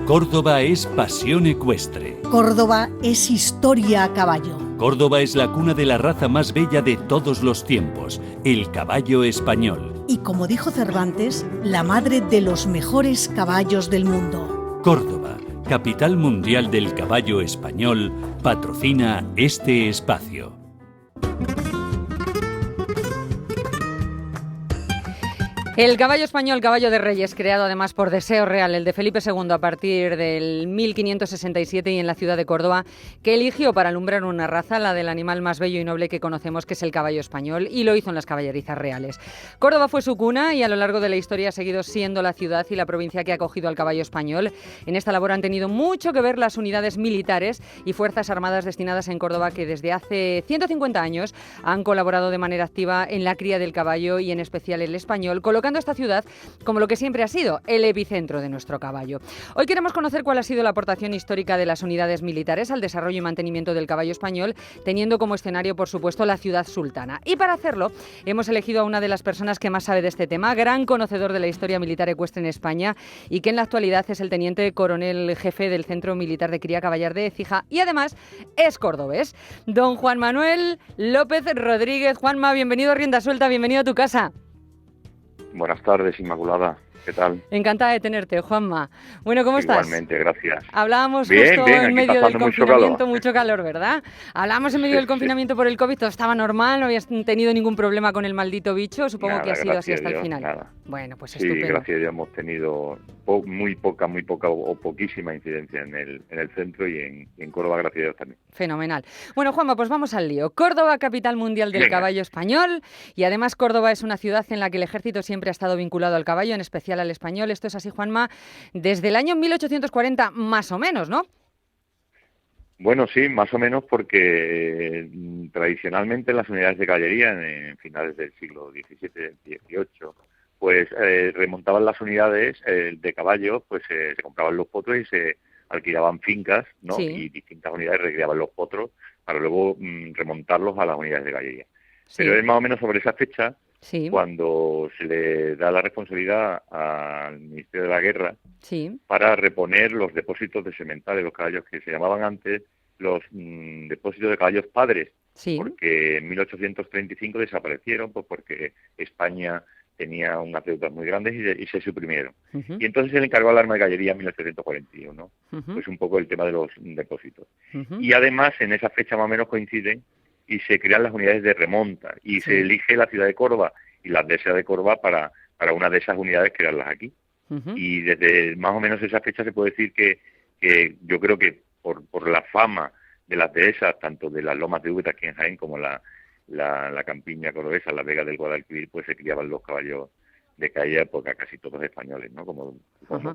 Córdoba es pasión ecuestre. Córdoba es historia a caballo. Córdoba es la cuna de la raza más bella de todos los tiempos, el caballo español. Y como dijo Cervantes, la madre de los mejores caballos del mundo. Córdoba, capital mundial del caballo español, patrocina este espacio. El caballo español, caballo de reyes, creado además por deseo real, el de Felipe II a partir del 1567 y en la ciudad de Córdoba, que eligió para alumbrar una raza, la del animal más bello y noble que conocemos, que es el caballo español, y lo hizo en las caballerizas reales. Córdoba fue su cuna y a lo largo de la historia ha seguido siendo la ciudad y la provincia que ha acogido al caballo español. En esta labor han tenido mucho que ver las unidades militares y fuerzas armadas destinadas en Córdoba, que desde hace 150 años han colaborado de manera activa en la cría del caballo y en especial el español, colocando esta ciudad como lo que siempre ha sido, el epicentro de nuestro caballo. Hoy queremos conocer cuál ha sido la aportación histórica de las unidades militares al desarrollo y mantenimiento del caballo español, teniendo como escenario, por supuesto, la ciudad sultana. Y para hacerlo, hemos elegido a una de las personas que más sabe de este tema, gran conocedor de la historia militar ecuestre en España y que en la actualidad es el teniente coronel jefe del Centro Militar de Cría Caballar de Écija y además es cordobés. Don Juan Manuel López Rodríguez. Juanma, bienvenido a Rienda Suelta, bienvenido a tu casa. Buenas tardes, Inmaculada. ¿Qué tal? Encantada de tenerte, Juanma. Bueno, ¿cómo estás? Igualmente, gracias. Hablábamos bien, justo bien, en medio del confinamiento, mucho calor. calor, ¿verdad? Hablábamos en medio del confinamiento por el COVID, todo estaba normal, no habías tenido ningún problema con el maldito bicho, supongo que ha sido así hasta el final. Nada. Bueno, pues sí, estupendo. Gracias a Dios hemos tenido muy poca o poquísima incidencia en el centro y en Córdoba, gracias a Dios también. Fenomenal. Bueno, Juanma, pues vamos al lío. Córdoba, capital mundial del caballo español, y además Córdoba es una ciudad en la que el ejército siempre ha estado vinculado al caballo, en especial al español. Esto es así, Juanma, desde el año 1840 más o menos, ¿no? Bueno, sí, más o menos porque tradicionalmente las unidades de caballería en finales del siglo XVII, XVIII, pues remontaban las unidades de caballos, pues se compraban los potros y se alquilaban fincas, ¿no? Sí. Y distintas unidades recreaban los potros para luego remontarlos a las unidades de caballería. Sí. Pero es más o menos sobre esa fecha Sí. cuando se le da la responsabilidad al Ministerio de la Guerra Sí. para reponer los depósitos de semental de los caballos que se llamaban antes los depósitos de caballos padres, Sí. porque en 1835 desaparecieron, pues porque España tenía unas deudas muy grandes y se suprimieron. Uh-huh. Y entonces se le encargó al arma de caballería en 1841, Uh-huh. pues un poco el tema de los depósitos. Uh-huh. Y además en esa fecha más o menos coinciden y se crean las unidades de remonta y se elige la ciudad de Córdoba y la dehesa de Córdoba para una de esas unidades crearlas aquí. Uh-huh. Y desde más o menos esa fecha se puede decir que yo creo que por la fama de las dehesas, tanto de las Lomas de Úbeda aquí en Jaén como la campiña cordobesa, la Vega del Guadalquivir, pues se criaban los caballos de aquella época, casi todos españoles, ¿no? Como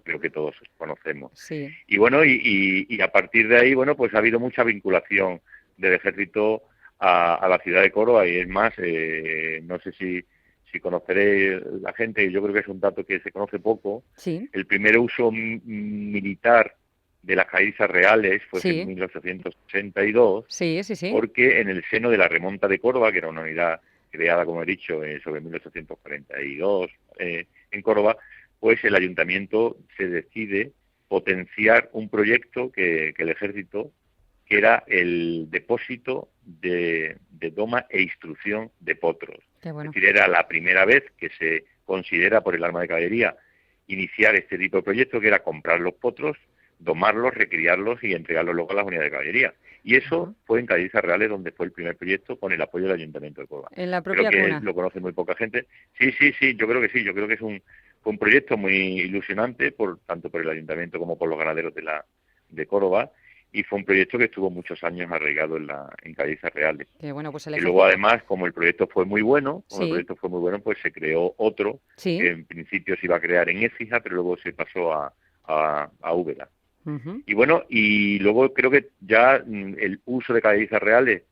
creo que todos conocemos. Sí. Y bueno, y a partir de ahí, bueno, pues ha habido mucha vinculación del ejército a la ciudad de Córdoba, y es más, no sé si conoceré la gente, yo creo que es un dato que se conoce poco. Sí. El primer uso militar de las caballerizas reales fue Sí. en 1882, Sí, sí, sí. porque en el seno de la remonta de Córdoba, que era una unidad creada, como he dicho, sobre 1842 en Córdoba, pues el ayuntamiento se decide potenciar un proyecto que el ejército, que era el depósito de doma e instrucción de potros. Qué bueno. Es decir, era la primera vez que se considera por el arma de caballería iniciar este tipo de proyecto, que era comprar los potros, domarlos, recriarlos y entregarlos luego a las unidades de caballería. Y eso fue en Caballerizas Reales, donde fue el primer proyecto con el apoyo del Ayuntamiento de Córdoba. En la propia creo que cuna. lo conoce muy poca gente. Sí, yo creo que sí. Yo creo que fue un proyecto muy ilusionante, tanto por el Ayuntamiento como por los ganaderos de Córdoba, y fue un proyecto que estuvo muchos años arraigado en Caballerizas Reales. Que bueno, pues el Y ejército... luego, además, como el proyecto fue muy bueno, pues se creó otro, Sí. que en principio se iba a crear en Écija, pero luego se pasó a Úbeda. Uh-huh. Y bueno, y luego creo que ya el uso de caballerizas reales,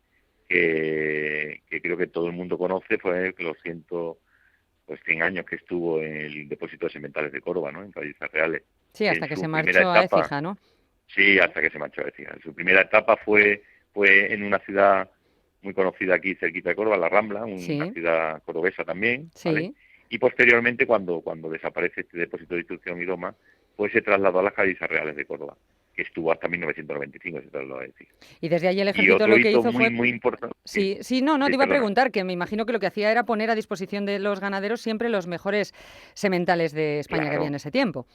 que creo que todo el mundo conoce, fue los 100 años que estuvo en el depósito de sementales de Córdoba, ¿no? En caballerizas reales. Sí, hasta que se marchó a Écija, ¿no? Sí, hasta que se marchó a Écija. Su primera etapa fue en una ciudad muy conocida aquí cerquita de Córdoba, La Rambla, una ciudad cordobesa también, ¿vale? Y posteriormente, cuando desaparece este depósito de instrucción y doma, pues se trasladó a las calizas reales de Córdoba, que estuvo hasta 1995, se trasladó a decir. Y desde allí el Y ejército otro lo que hito hizo muy, fue... muy importante. Sí, no, te iba a perdona. preguntar, que me imagino que lo que hacía era poner a disposición de los ganaderos siempre los mejores sementales de España que Claro. había en ese tiempo.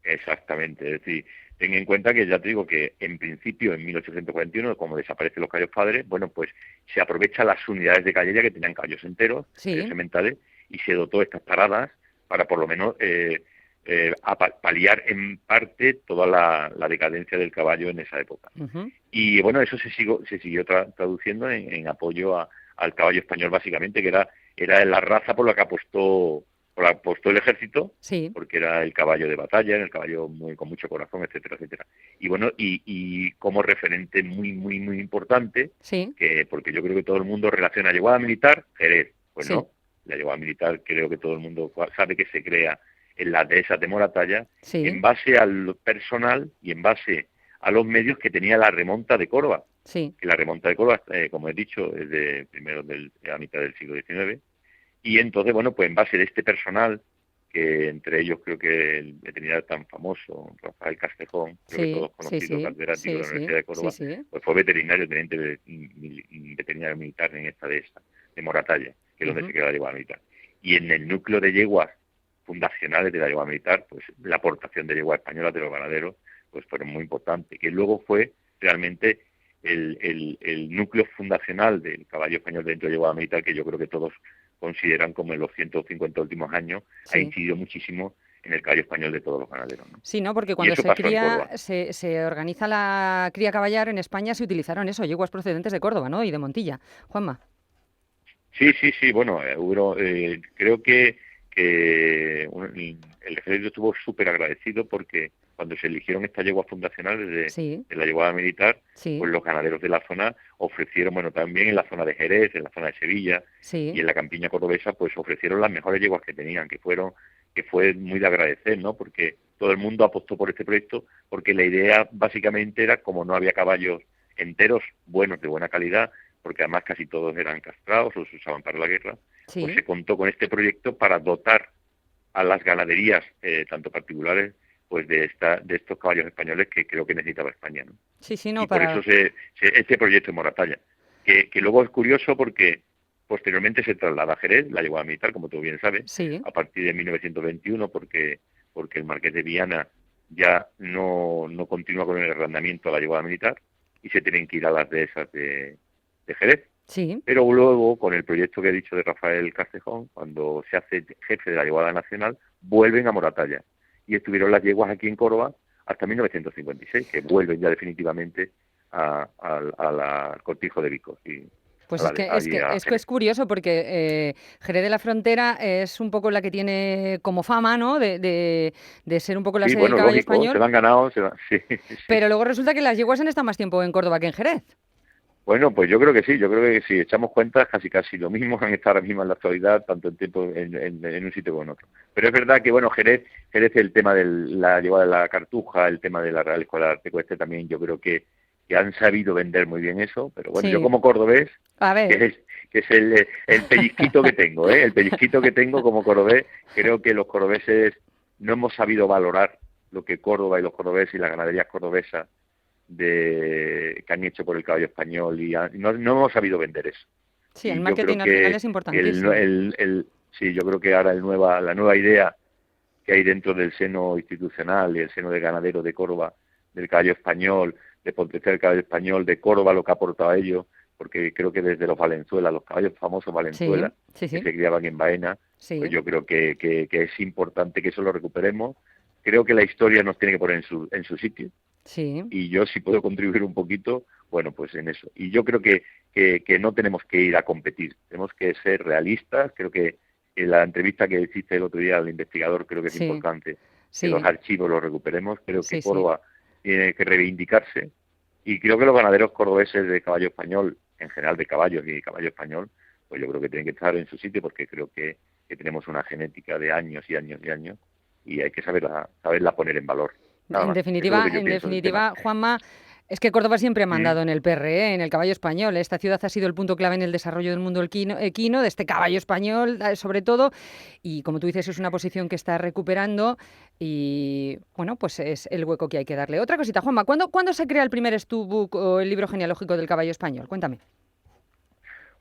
Exactamente, es decir, ten en cuenta que ya te digo que en principio en 1841, como desaparecen los caballos padres, bueno, pues se aprovechan las unidades de caballería que tenían caballos enteros, Sí. caballos sementales, y se dotó estas paradas para por lo menos paliar en parte toda la decadencia del caballo en esa época. Ujú. Y bueno, eso se siguió traduciendo en apoyo al caballo español básicamente, que era la raza por la que apostó el ejército, Sí, porque era el caballo de batalla, el caballo con mucho corazón, etcétera, etcétera. Y bueno, y como referente muy, muy, muy importante, sí, porque yo creo que todo el mundo relaciona llegada militar, Jerez. Pues Sí. no, la llegada militar creo que todo el mundo sabe que se crea en las dehesas de Moratalla, sí, en base al personal y en base a los medios que tenía la remonta de Córdoba. sí, Que la remonta de Córdoba, como he dicho, es de a mitad del siglo XIX. Y entonces, bueno, pues en base de este personal, que entre ellos creo que el veterinario tan famoso, Rafael Castejón, creo que sí, todos sí, conocidos, sí, catedrático de la sí, Universidad de Córdoba, sí, sí. pues fue veterinario, veterinario militar en esta de Moratalla, que es donde Ujú. se queda la yegua militar. Y en el núcleo de yeguas fundacionales de la yegua militar, pues la aportación de yeguas españolas de los ganaderos, pues fueron muy importantes, que luego fue realmente el núcleo fundacional del caballo español dentro de yegua militar, que yo creo que todos consideran como en los 150 últimos años ha Sí. incidido muchísimo en el caballo español de todos los ganaderos, ¿no? Sí, ¿no? Porque Y cuando eso se pasó en cría, Córdoba. se organiza la cría caballar en España, se utilizaron eso, yeguas procedentes de Córdoba, ¿no? Y de Montilla. Juanma. Sí, bueno, creo que el ejército estuvo súper agradecido porque cuando se eligieron estas yeguas fundacionales Sí, de la yegua militar, sí, pues los ganaderos de la zona ofrecieron, bueno, también en la zona de Jerez, en la zona de Sevilla sí, y en la campiña cordobesa, pues ofrecieron las mejores yeguas que tenían, que fue muy de agradecer, ¿no? Porque todo el mundo apostó por este proyecto, porque la idea básicamente era, como no había caballos enteros buenos, de buena calidad, porque además casi todos eran castrados o se usaban para la guerra, sí. pues se contó con este proyecto para dotar a las ganaderías, tanto particulares, pues de estos caballos españoles que creo que necesitaba España, ¿no? Sí, no, Y por para... eso este proyecto en Moratalla, que luego es curioso porque posteriormente se traslada a Jerez, la yegua militar, como tú bien sabes, Sí, a partir de 1921, porque el Marqués de Viana ya no continúa con el arrendamiento a la yegua militar y se tienen que ir a las dehesas de Jerez. sí, Pero luego, con el proyecto que he dicho de Rafael Castejón, cuando se hace jefe de la Yeguada Nacional, vuelven a Moratalla. Y estuvieron las yeguas aquí en Córdoba hasta 1956, que vuelven ya definitivamente al cortijo de Vicos. pues es que es curioso porque Jerez de la Frontera es un poco la que tiene como fama, ¿no? De ser un poco la Sí, sede del bueno, caballo lógico, español, se lo han ganado, sí. pero luego resulta que las yeguas han estado más tiempo en Córdoba que en Jerez. Bueno, pues yo creo que si echamos cuentas, casi lo mismo han estado ahora mismo en la actualidad, tanto en tiempo en un sitio como en otro. Pero es verdad que, bueno, Jerez, el tema de la llevada de la Cartuja, el tema de la Real Escuela de Arte Ecuestre también, yo creo que han sabido vender muy bien eso, pero bueno, Sí. yo como cordobés, A ver, que es el pellizquito que tengo, el pellizquito que tengo como cordobés, creo que los cordobeses no hemos sabido valorar lo que Córdoba y los cordobeses y las ganaderías cordobesas que han hecho por el caballo español y no hemos sabido vender eso. sí, Y el yo marketing creo al final que es importantísimo. sí, yo creo que ahora la nueva idea que hay dentro del seno institucional y el seno de ganadero de Córdoba, del caballo español, de potenciar el caballo español, de Córdoba, lo que ha aportado a ello, porque creo que desde los Valenzuela, los caballos famosos Valenzuela, Sí, que se criaban en Baena, sí. pues yo creo que es importante que eso lo recuperemos. Creo que la historia nos tiene que poner en su sitio. Sí, Y yo, si puedo contribuir un poquito, bueno, pues en eso. Y yo creo que no tenemos que ir a competir, tenemos que ser realistas. Creo que en la entrevista que hiciste el otro día al investigador, creo que es Sí, importante sí, que los archivos los recuperemos. Creo que Sí, sí. Córdoba tiene que reivindicarse. Y creo que los ganaderos cordobeses de caballo español, en general de caballos y de caballo español, pues yo creo que tienen que estar en su sitio, porque creo que tenemos una genética de años y años y años, y hay que saberla poner en valor. Nada En más. Eso es lo definitiva, que yo pienso del tema. Juanma, es que Córdoba siempre ha Mm. mandado en el PRE, en el caballo español. Esta ciudad ha sido el punto clave en el desarrollo del mundo equino, de este caballo español, sobre todo. Y como tú dices, es una posición que está recuperando. Y bueno, pues es el hueco que hay que darle. Otra cosita, Juanma, ¿cuándo se crea el primer Stubook o el libro genealógico del caballo español? Cuéntame.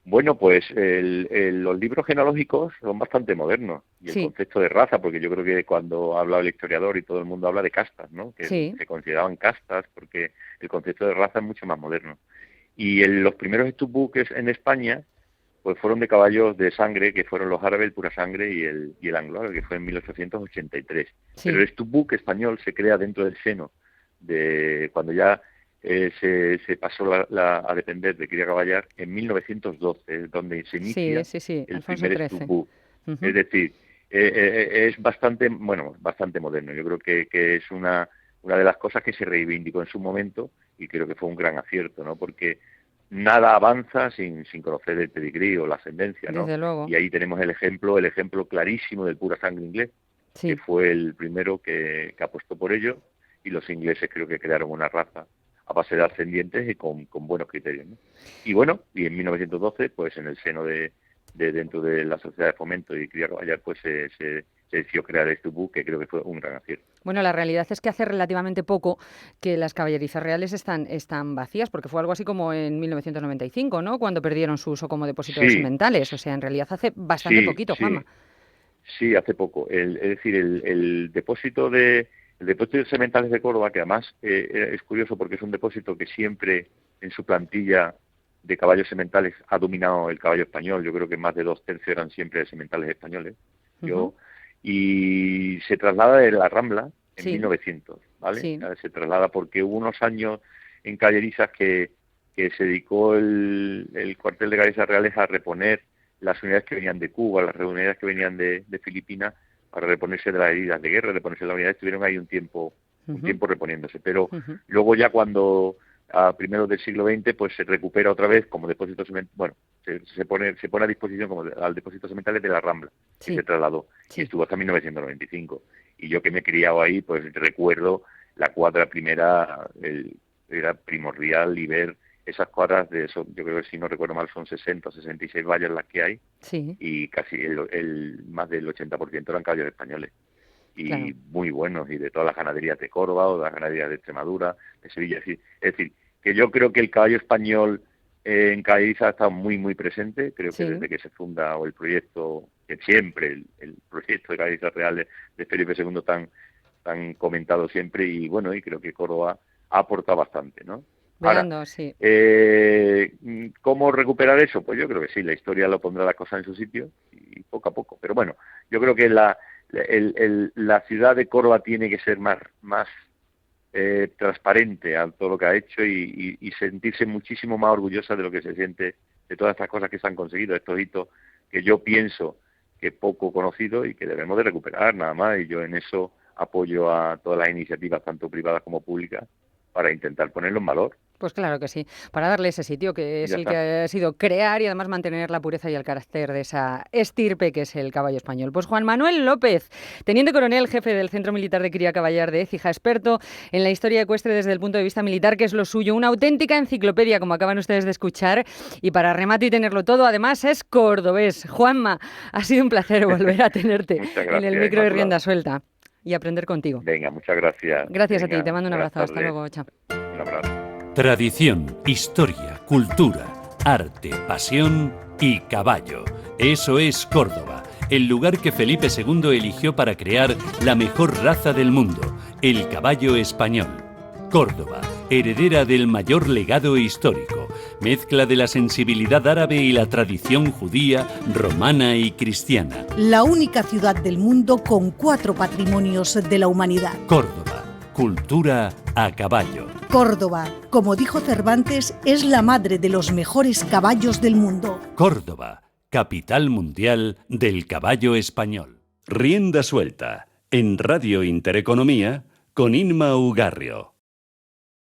Bueno, pues los libros genealógicos son bastante modernos y el Sí, concepto de raza, porque yo creo que cuando habla el historiador y todo el mundo habla de castas, ¿no? Que sí, se consideraban castas porque el concepto de raza es mucho más moderno. Y los primeros Stubbooks en España pues fueron de caballos de sangre, que fueron los árabes, el pura sangre y el anglo, que fue en 1883. Pero sí, el Stubbuk español se crea dentro del seno de cuando ya se pasó a depender de Cría Caballar en 1912, donde se inicia sí, el Alfonso primer XIII. Stubbuk. Ujú. Es decir, es bastante, bueno, bastante moderno. Yo creo que es una de las cosas que se reivindicó en su momento y creo que fue un gran acierto, ¿no? Porque nada avanza sin conocer el pedigrí o la ascendencia, ¿no? Desde luego, Y ahí tenemos el ejemplo clarísimo del pura sangre inglés, que sí. fue el primero que apostó por ello, y los ingleses creo que crearon una raza a base de ascendientes y con buenos criterios, ¿no? Y bueno, y en 1912, pues en el seno de dentro de la Sociedad de Fomento y Cría Caballar, pues se decidió crear este book, que creo que fue un gran acierto. Bueno, la realidad es que hace relativamente poco que las caballerizas reales están vacías, porque fue algo así como en 1995, ¿no? Cuando perdieron su uso como depósito de Sí, sementales. O sea, en realidad hace bastante sí, poquito, Juanma. sí. Sí, hace poco. Es decir, el depósito de sementales de Córdoba, que además es curioso porque es un depósito que siempre en su plantilla de caballos sementales ha dominado el caballo español. Yo creo que más de 2/3 eran siempre sementales españoles. Ujú. Y se traslada de la Rambla en Sí, 1900, ¿vale? sí, Se traslada porque hubo unos años en Caballerizas que se dedicó el cuartel de Caballerizas Reales a reponer las unidades que venían de Cuba, las unidades que venían de Filipinas, para reponerse de las heridas de guerra, reponerse de las unidades, estuvieron ahí un tiempo ujú, reponiéndose. Pero ujú. luego ya cuando a primeros del siglo XX, pues se recupera otra vez como depósito semental, bueno, se pone a disposición como al depósito semental de la Rambla, que se Sí, trasladó, y sí, estuvo hasta 1995. Y yo que me he criado ahí, pues recuerdo la cuadra primera, era primordial y ver esas cuadras de eso, yo creo que si no recuerdo mal son 60 o 66 vallas las que hay, sí, y casi más del 80% eran caballos españoles claro. y muy buenos, y de todas las ganaderías de Córdoba o de las ganaderías de Extremadura, de Sevilla. Es decir, que yo creo que el caballo español en Cádiz ha estado muy presente. Creo que Sí, desde que se funda o el proyecto, que siempre el proyecto de Cádiz Real de Felipe II tan comentado siempre, y bueno, y creo que Córdoba ha aportado bastante, ¿no? Ahora, veando, sí. ¿cómo recuperar eso? Pues yo creo que sí, la historia lo pondrá las cosas en su sitio y poco a poco. Pero bueno, yo creo que la ciudad de Córdoba tiene que ser más transparente a todo lo que ha hecho y sentirse muchísimo más orgullosa de lo que se siente, de todas estas cosas que se han conseguido, estos hitos que yo pienso que poco conocido y que debemos de recuperar nada más. Y yo en eso apoyo a todas las iniciativas, tanto privadas como públicas, para intentar ponerlo en valor. Pues claro que sí, para darle ese sitio que Y es ya el que está. ha sido crear y además mantener la pureza y el carácter de esa estirpe que es el caballo español. Pues Juan Manuel López, teniente coronel, jefe del Centro Militar de Cría Caballar de Écija, experto en la historia ecuestre desde el punto de vista militar, que es lo suyo, una auténtica enciclopedia, como acaban ustedes de escuchar, y para remate y tenerlo todo, además es cordobés. Juanma, ha sido un placer volver a tenerte Muchas en el gracias, micro de Rienda Inmaculada. Suelta y aprender contigo. Venga, muchas gracias. Gracias a ti, te Venga, mando un buenas abrazo, hasta tardes. luego, chao. Un abrazo. Tradición, historia, cultura, arte, pasión y caballo. Eso es Córdoba, el lugar que Felipe II eligió para crear la mejor raza del mundo, el caballo español. Córdoba, heredera del mayor legado histórico, mezcla de la sensibilidad árabe y la tradición judía, romana y cristiana. La única ciudad del mundo con 4 patrimonios de la humanidad. Córdoba, cultura a caballo. Córdoba, como dijo Cervantes, es la madre de los mejores caballos del mundo. Córdoba, capital mundial del caballo español. Rienda suelta, en Radio Intereconomía, con Inma Ugarrio.